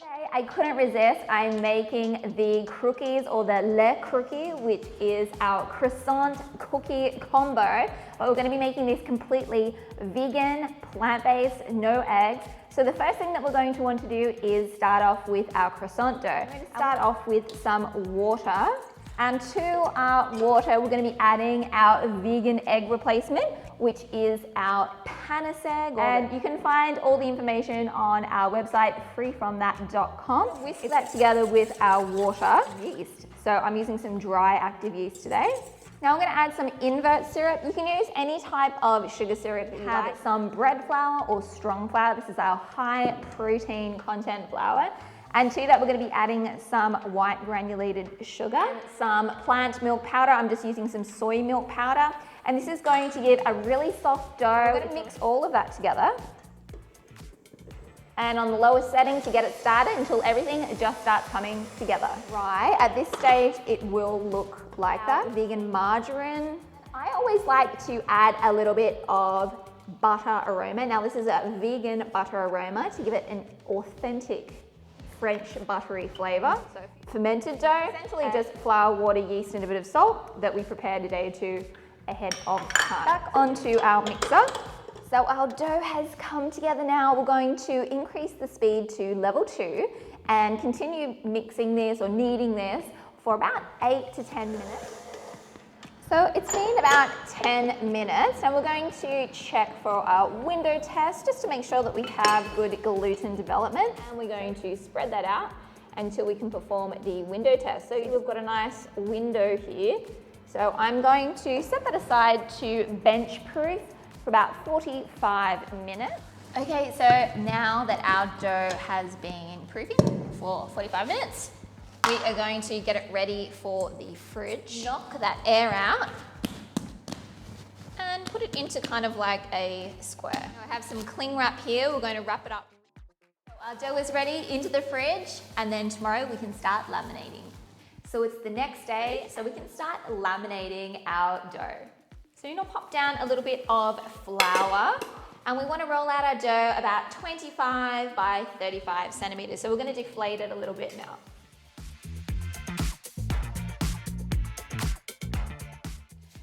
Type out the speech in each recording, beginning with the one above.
Today, I couldn't resist. I'm making the crookies, or the le crookie, which is our croissant cookie combo. But we're going to be making this completely vegan, plant-based, no eggs. So the first thing that we're going to want to do is start off with our croissant dough. I'm going to start off with some water. And to our water, we're going to be adding our vegan egg replacement, which is our panis egg. And you can find all the information on our website, freefromthat.com. Whisk that together with our water, yeast. So I'm using some dry active yeast today. Now I'm going to add some invert syrup. You can use any type of sugar syrup. We have some bread flour or strong flour. This is our high protein content flour. And to that, we're going to be adding some white granulated sugar, some plant milk powder. I'm just using some soy milk powder. And this is going to give a really soft dough. We're going to mix all of that together. And on the lowest setting to get it started until everything just starts coming together. Right, at this stage, it will look like that. Vegan margarine. I always like to add a little bit of butter aroma. Now this is a vegan butter aroma to give it an authentic French buttery flavor. So fermented dough, essentially just flour, water, yeast, and a bit of salt that we prepared a day or two ahead of time. Back onto our mixer. So our dough has come together now. We're going to increase the speed to level 2 and continue mixing this or kneading this for about 8 to 10 minutes. So it's been about 10 minutes and we're going to check for our window test just to make sure that we have good gluten development, and we're going to spread that out until we can perform the window test. So we've got a nice window here. So I'm going to set that aside to bench proof for about 45 minutes. Okay, so now that our dough has been proofing for 45 minutes, we are going to get it ready for the fridge. Knock that air out and put it into kind of like a square. Now I have some cling wrap here. We're going to wrap it up. So our dough is ready, into the fridge, and then tomorrow we can start laminating. So it's the next day, so we can start laminating our dough. So you're gonna pop down a little bit of flour, and we want to roll out our dough about 25 by 35 centimeters. So we're going to deflate it a little bit now.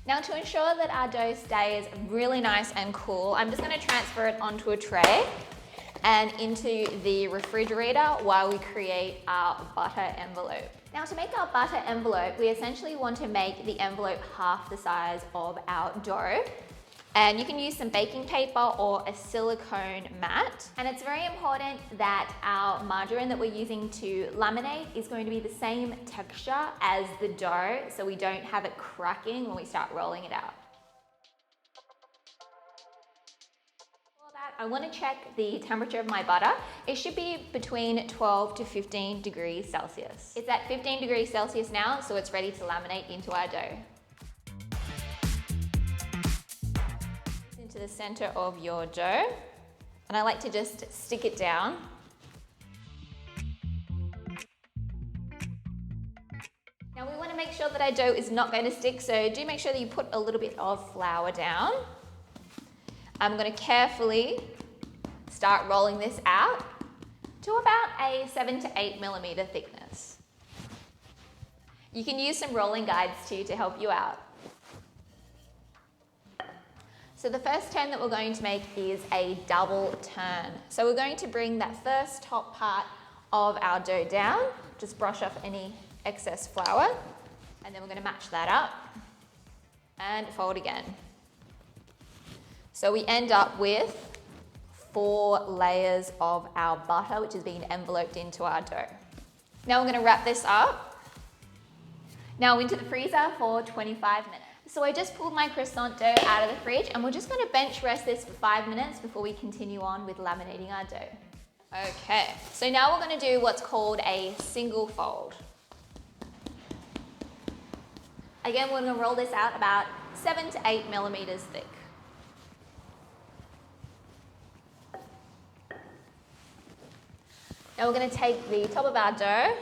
Now to ensure that our dough stays really nice and cool, I'm just going to transfer it onto a tray and into the refrigerator while we create our butter envelope. Now to make our butter envelope, we essentially want to make the envelope half the size of our dough. And you can use some baking paper or a silicone mat. And it's very important that our margarine that we're using to laminate is going to be the same texture as the dough, so we don't have it cracking when we start rolling it out. For that, I want to check the temperature of my butter. It should be between 12 to 15 degrees Celsius. It's at 15 degrees Celsius now, so it's ready to laminate into our dough. Into the center of your dough, and I like to just stick it down. Now we want to make sure that our dough is not going to stick, so do make sure that you put a little bit of flour down. I'm going to carefully start rolling this out to about a 7 to 8 millimeter thickness. You can use some rolling guides too to help you out. So the first turn that we're going to make is a double turn. So we're going to bring that first top part of our dough down, just brush off any excess flour, and then we're going to match that up and fold again. So we end up with 4 layers of our butter, which is being enveloped into our dough. Now we're going to wrap this up. Now into the freezer for 25 minutes. So I just pulled my croissant dough out of the fridge, and we're just going to bench rest this for 5 minutes before we continue on with laminating our dough. Okay, so now we're going to do what's called a single fold. Again, we're going to roll this out about 7 to 8 millimeters thick. Now we're going to take the top of our dough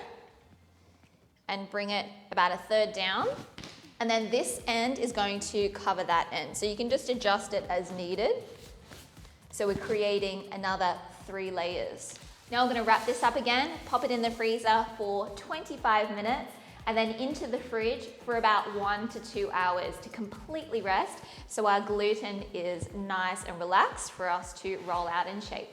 and bring it about a third down. And then this end is going to cover that end. So you can just adjust it as needed. So we're creating another 3 layers Now I'm going to wrap this up again, pop it in the freezer for 25 minutes, and then into the fridge for about 1 to 2 hours to completely rest so our gluten is nice and relaxed for us to roll out and shape.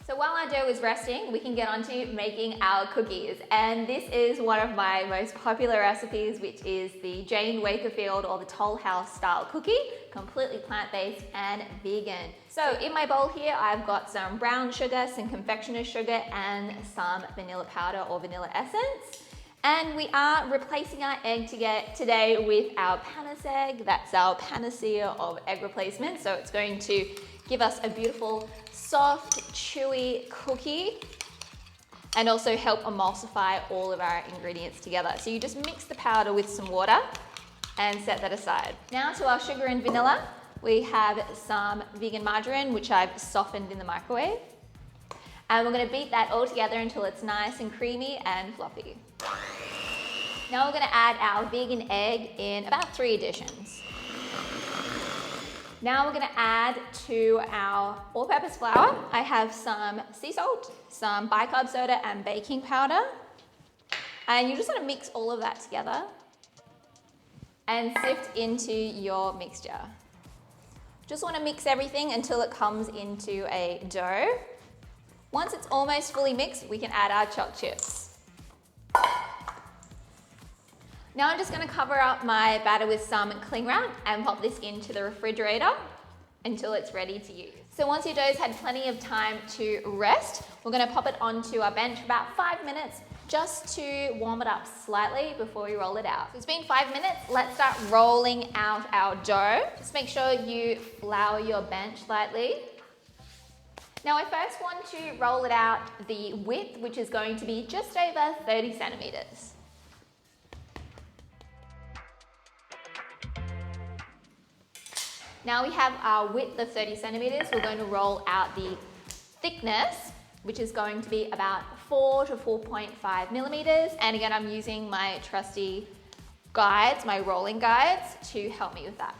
So while our dough is resting, we can get on to making our cookies. And this is one of my most popular recipes, which is the Jane Wakefield or the Toll House style cookie, completely plant-based and vegan. So in my bowl here, I've got some brown sugar, some confectioner's sugar, and some vanilla powder or vanilla essence. And we are replacing our egg today with our panis egg. That's our panacea of egg replacement. So it's going to give us a beautiful, soft, chewy cookie and also help emulsify all of our ingredients together. So you just mix the powder with some water and set that aside. Now to our sugar and vanilla, we have some vegan margarine, which I've softened in the microwave. And we're gonna beat that all together until it's nice and creamy and fluffy. Now we're gonna add our vegan egg in about 3 additions. Now we're gonna add to our all-purpose flour. I have some sea salt, some bicarb soda, and baking powder. And you just wanna mix all of that together and sift into your mixture. Just wanna mix everything until it comes into a dough. Once it's almost fully mixed, we can add our chopped chips. Now I'm just going to cover up my batter with some cling wrap and pop this into the refrigerator until it's ready to use. So once your dough's had plenty of time to rest, we're going to pop it onto our bench for about 5 minutes just to warm it up slightly before we roll it out. So it's been 5 minutes, let's start rolling out our dough. Just make sure you flour your bench lightly. Now I first want to roll it out the width, which is going to be just over 30 centimeters. Now we have our width of 30 centimeters. We're going to roll out the thickness, which is going to be about 4 to 4.5 millimeters. And again, I'm using my trusty guides, my rolling guides, to help me with that.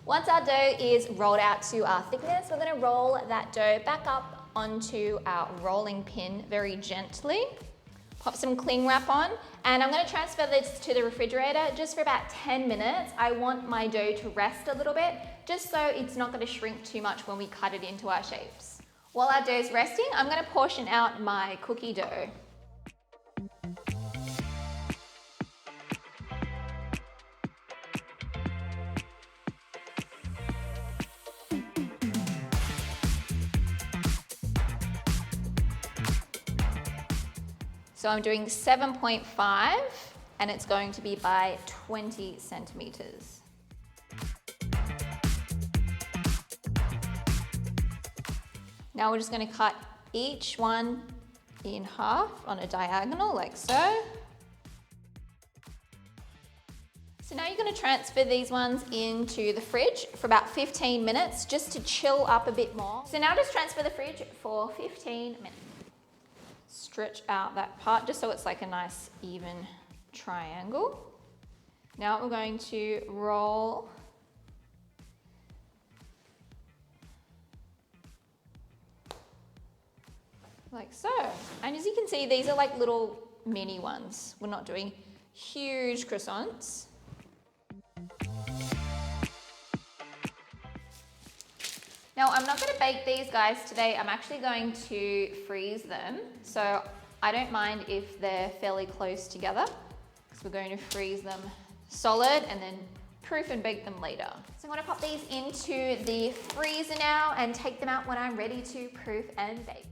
Once our dough is rolled out to our thickness, we're going to roll that dough back up onto our rolling pin very gently. Pop some cling wrap on, and I'm going to transfer this to the refrigerator just for about 10 minutes. I want my dough to rest a little bit, just so it's not going to shrink too much when we cut it into our shapes. While our dough's resting, I'm going to portion out my cookie dough. So I'm doing 7.5 and it's going to be by 20 centimeters. Now we're just going to cut each one in half on a diagonal like so. So now you're going to transfer these ones into the fridge for about 15 minutes just to chill up a bit more. So now just transfer the fridge for 15 minutes. Stretch out that part just so it's like a nice even triangle. Now we're going to roll like so. And as you can see, these are like little mini ones. We're not doing huge croissants. Now I'm not going to bake these guys today, I'm actually going to freeze them. So I don't mind if they're fairly close together, because we're going to freeze them solid and then proof and bake them later. So I'm going to pop these into the freezer now and take them out when I'm ready to proof and bake.